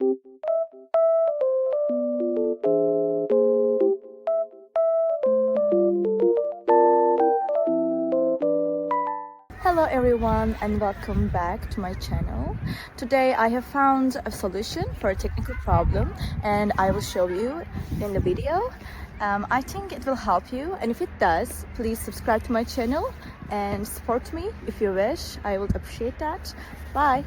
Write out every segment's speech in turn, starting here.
Hello everyone and welcome back to my channel. Today I have found a solution for a technical problem and I will show you in the video. I think it will help you, and if it does, please subscribe to my channel and support me if you wish. I would appreciate that. Bye!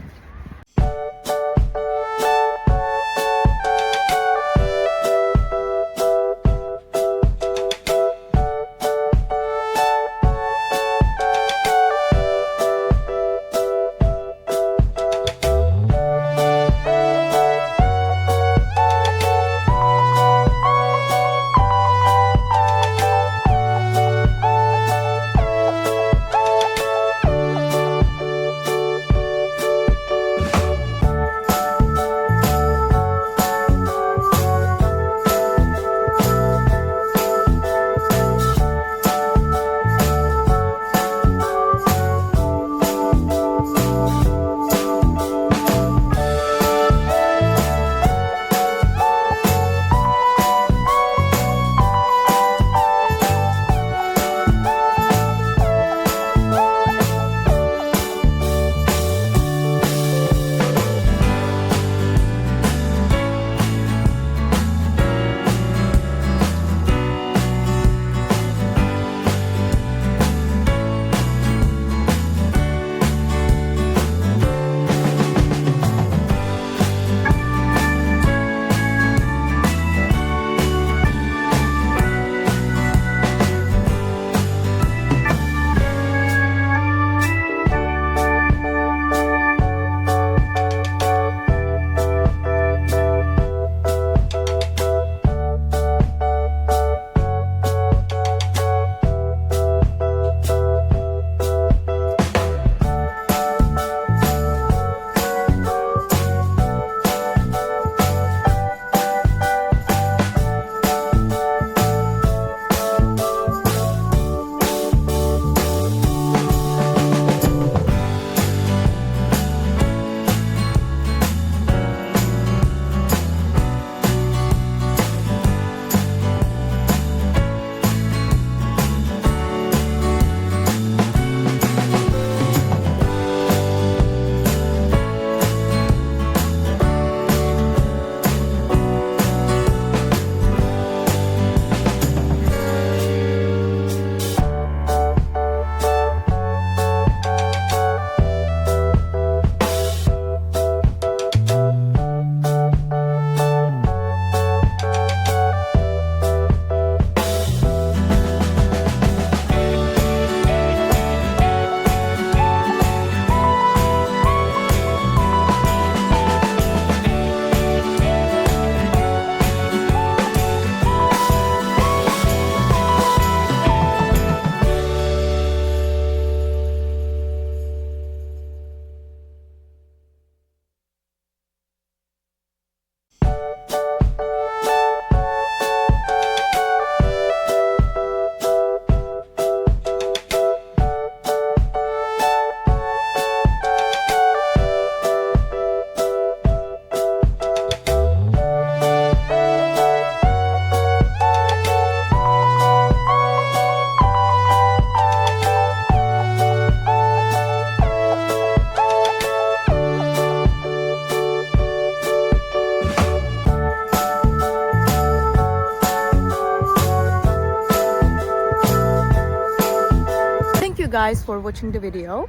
Guys for watching the video.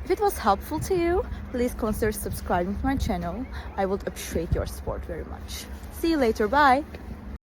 If it was helpful to you, please consider subscribing to my channel. I would appreciate your support very much. See you later. Bye.